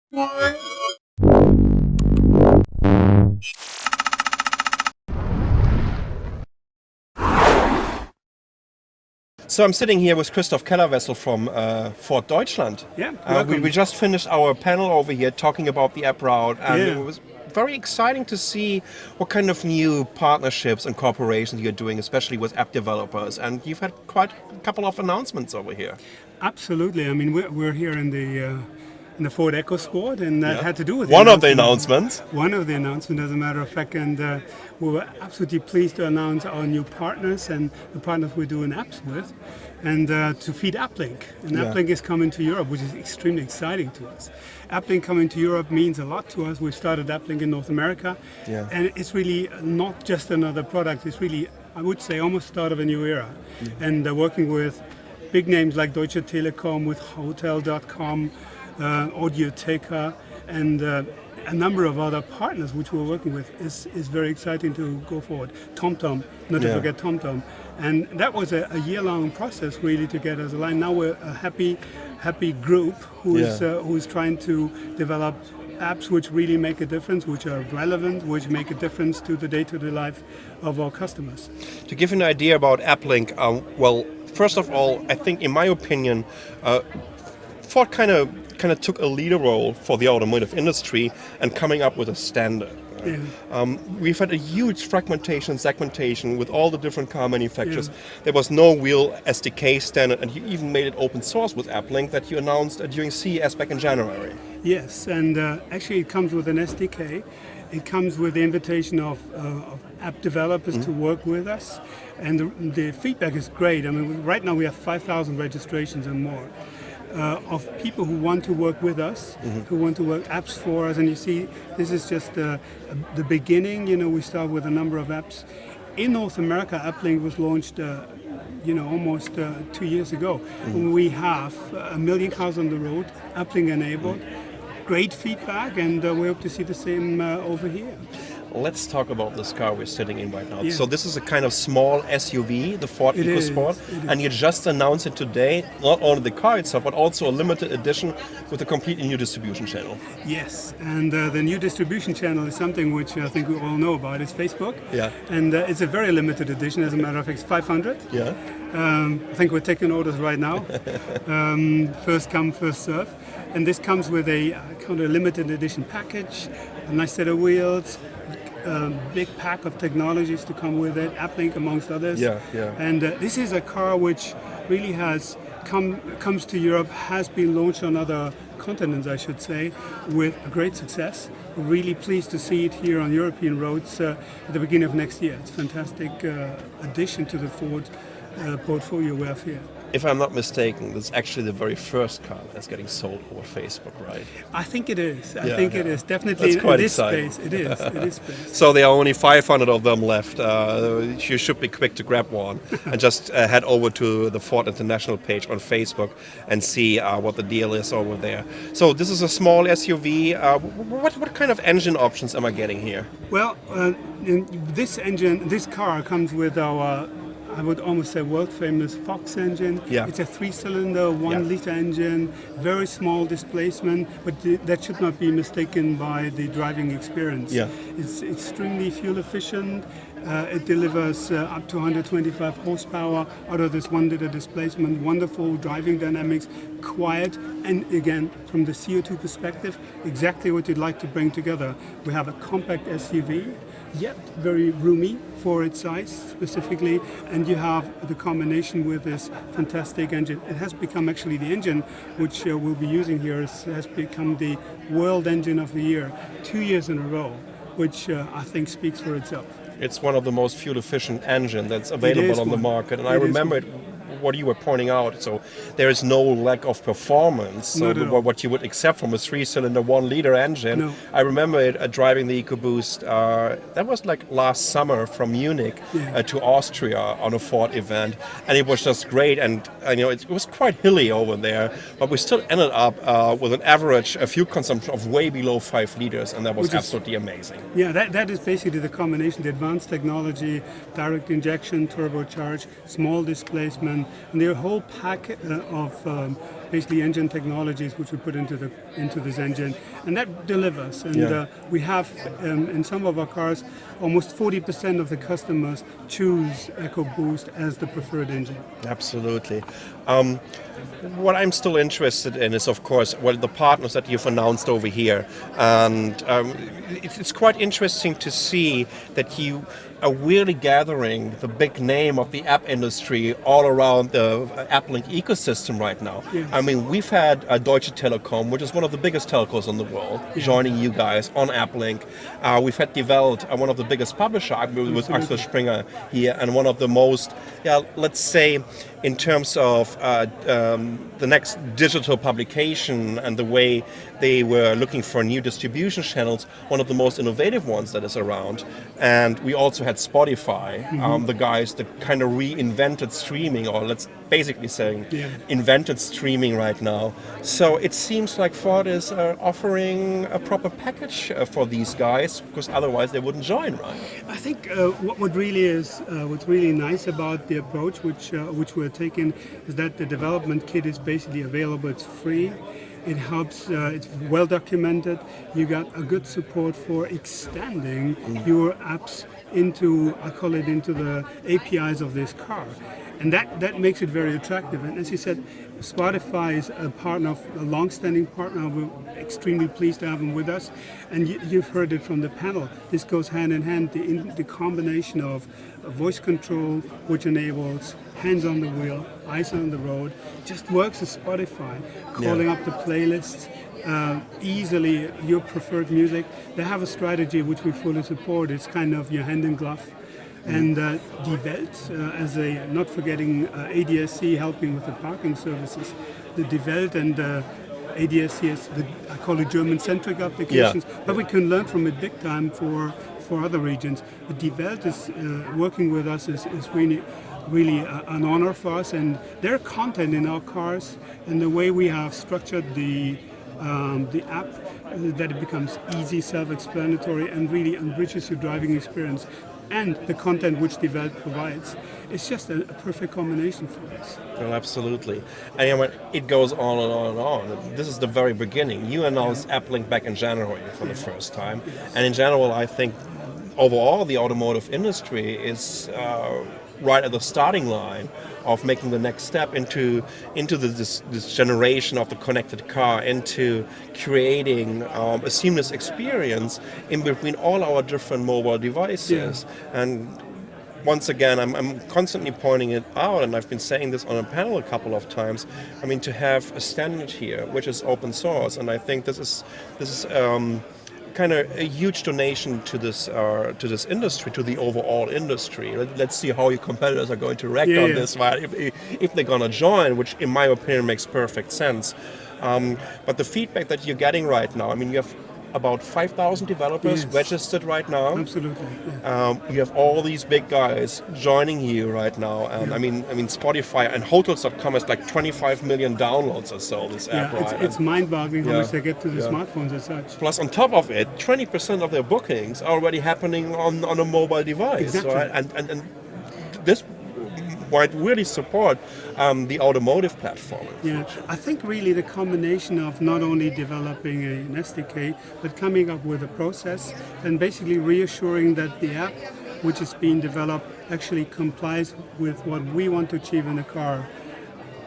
So I'm sitting here with Christoph Kellerwessel from Ford Deutschland. Yeah, we just finished our panel over here talking about the app route, and Yeah. it was very exciting to see what kind of new partnerships and cooperations you're doing, especially with app developers. And you've had quite a couple of announcements over here. Absolutely. I mean, we're here in the Ford EcoSport, and that had to do with One of the announcements. One of the announcements, as a matter of fact, and we were absolutely pleased to announce our new partners and the partners we're doing apps with, and to feed AppLink. And AppLink is coming to Europe, which is extremely exciting to us. AppLink coming to Europe means a lot to us. We've started AppLink in North America, and it's really not just another product. It's really, I would say, almost start of a new era. And working with big names like Deutsche Telekom, with Hotel.com, Audiotheca, and a number of other partners which we're working with is very exciting to go forward. TomTom, not to forget TomTom. And that was a year-long process really to get us aligned. Now we're a happy group who is trying to develop apps which really make a difference, which are relevant, which make a difference to the day-to-day life of our customers. To give you an idea about AppLink, well, first of all, I think, in my opinion, Ford kind of took a leader role for the automotive industry and coming up with a standard. We've had a huge fragmentation, segmentation with all the different car manufacturers. There was no real SDK standard, and you even made it open source with AppLink that you announced during CES back in January. Yes, and actually it comes with an SDK. It comes with the invitation of app developers to work with us, and the feedback is great. I mean, right now we have 5,000 registrations and more. Of people who want to work with us, who want to work apps for us, and you see, this is just the beginning. You know, we start with a number of apps. In North America, AppLink was launched, almost 2 years ago. We have 1 million cars on the road, AppLink enabled. Great feedback, and we hope to see the same over here. Let's talk about this car we're sitting in right now. So this is a kind of small SUV, the Ford EcoSport, and you just announced it today, not only the car itself, but also a limited edition with a completely new distribution channel. Yes, and the new distribution channel is something which I think we all know about. It's Facebook, and it's a very limited edition. As a matter of fact, it's 500. I think we're taking orders right now. First come, first serve. And this comes with a kind of limited edition package, a nice set of wheels, big pack of technologies to come with it, AppLink amongst others. And this is a car which really comes to Europe, has been launched on other continents, I should say, with great success. We're really pleased to see it here on European roads at the beginning of next year. It's a fantastic addition to the Ford portfolio we have here. If I'm not mistaken, this is actually the very first car that's getting sold over Facebook, right? I think it is. I think it is. Definitely that's quite in this exciting. space. It is. It is space. So there are only 500 of them left. You should be quick to grab one and just head over to the Ford International page on Facebook and see what the deal is over there. So this is a small SUV. What kind of engine options am I getting here? Well, this car comes with our, I would almost say, world-famous Fox engine. It's a 3-cylinder, 1-liter engine, very small displacement, but that should not be mistaken by the driving experience. It's extremely fuel efficient. It delivers up to 125 horsepower out of this 1-liter displacement. Wonderful driving dynamics, quiet, and again, from the CO2 perspective, exactly what you'd like to bring together. We have a compact SUV, yet very roomy for its size specifically, and you have the combination with this fantastic engine. It has become actually the engine which we'll be using here has become the World Engine of the Year 2 years in a row, which I think speaks for itself. It's one of the most fuel-efficient engine that's available on the market, and I remember what you were pointing out. So there is no lack of performance. So what you would accept from a 3-cylinder 1-liter engine. I remember it driving the EcoBoost. That was like last summer from Munich to Austria on a Ford event, and it was just great. And it was quite hilly over there, but we still ended up with an average fuel consumption of way below 5 liters, and that was absolutely amazing. Yeah, that is basically the combination: the advanced technology, direct injection, turbocharged, small displacement, and the whole pack basically engine technologies which we put into this engine, and that delivers. And we have in some of our cars almost 40% of the customers choose EcoBoost as the preferred engine. Absolutely. What I'm still interested in is, of course, the partners that you've announced over here, and it's quite interesting to see that you are really gathering the big name of the app industry all around the AppLink ecosystem right now. Yes. I mean, we've had Deutsche Telekom, which is one of the biggest telcos in the world, joining you guys on AppLink. We've had Die Welt, one of the biggest publishers, with Axel Springer here, and one of the most, let's say, in terms of the next digital publication and the way they were looking for new distribution channels, one of the most innovative ones that is around. And we also had Spotify, the guys that kind of reinvented streaming, or let's basically saying invented streaming right now. So it seems like Ford is offering a proper package for these guys, because otherwise they wouldn't join, right? I think what's really nice about the approach which we're taking is that the development kit is basically available. It's free. It helps. It's well documented. You got a good support for extending your apps into the APIs of this car, and that makes it very attractive. And as you said, Spotify is a long-standing partner. We're extremely pleased to have them with us. And you've heard it from the panel. This goes hand in hand. The combination of voice control, which enables hands on the wheel, eyes on the road, just works with Spotify. Calling up the playlists, easily your preferred music. They have a strategy which we fully support. It's kind of your hand in glove. And Die Welt, not forgetting ADSC helping with the parking services. The Die Welt and ADSC is I call it German-centric applications, but we can learn from it big time for other regions. The Die Welt is working with us is really an honor for us, and their content in our cars and the way we have structured the app, that it becomes easy, self-explanatory, and really enriches your driving experience. And the content which Die Welt provides, it's just a perfect combination for us. Well, absolutely. And it goes on and on and on. This is the very beginning. You announced AppLink back in January for the first time. And in general, I think overall the automotive industry is right at the starting line of making the next step into this generation of the connected car, into creating a seamless experience in between all our different mobile devices. And once again, I'm constantly pointing it out, and I've been saying this on a panel a couple of times. I mean, to have a standard here which is open source, and I think this is kind of a huge donation to this industry, to the overall industry. Let's see how your competitors are going to react on this, right? If they're going to join, which in my opinion makes perfect sense. But the feedback that you're getting right now, I mean, you have about 5,000 developers registered right now. Absolutely. You have all these big guys joining you right now, and I mean Spotify and Hotels.com has like 25 million downloads or so. This app, right? It's mind-boggling how much they get to the smartphones as such. Plus, on top of it, 20% of their bookings are already happening on a mobile device, right? And this might really support the automotive platform. I think really the combination of not only developing an SDK, but coming up with a process and basically reassuring that the app which is being developed actually complies with what we want to achieve in a car.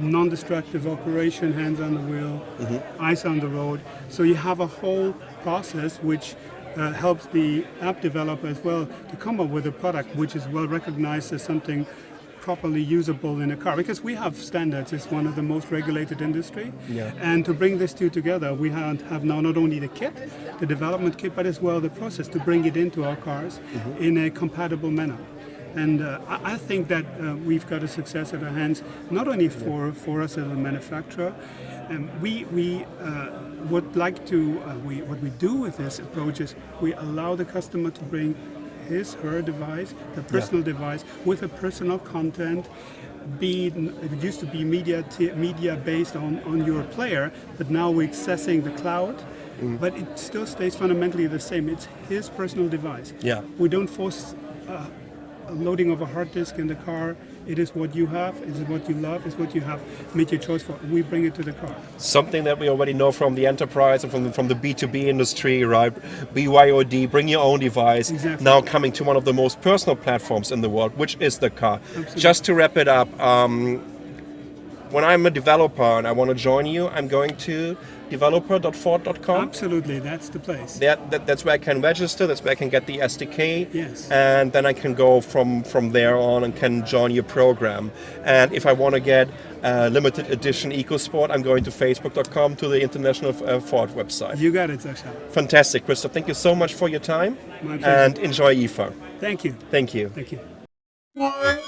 Non-destructive operation, hands on the wheel, eyes on the road. So you have a whole process which helps the app developer as well to come up with a product which is well recognized as something properly usable in a car, because we have standards. It's one of the most regulated industry, and to bring these two together, we have now not only the kit, the development kit, but as well the process to bring it into our cars in a compatible manner. And I think that we've got a success at our hands, not only for us as a manufacturer. We would like to, what we do with this approach is we allow the customer to bring her device, the personal device, with a personal content. It used to be media based on your player, but now we're accessing the cloud. But it still stays fundamentally the same. It's his personal device. We don't force loading of a hard disk in the car. It is what you have, it is what you love, it's what you have made your choice for. We bring it to the car. Something that we already know from the enterprise and from the B2B industry, right? BYOD, bring your own device. Exactly. Now coming to one of the most personal platforms in the world, which is the car. Absolutely. Just to wrap it up, when I'm a developer and I want to join you, I'm going to developer.ford.com. Absolutely, that's the place. That's where I can register, that's where I can get the SDK, Yes. and then I can go from there on and can join your program. And if I want to get limited edition EcoSport, I'm going to facebook.com to the International Ford website. You got it, Sasha. Fantastic, Christoph. Thank you so much for your time. My pleasure. And enjoy IFA. Thank you. Thank you. Thank you.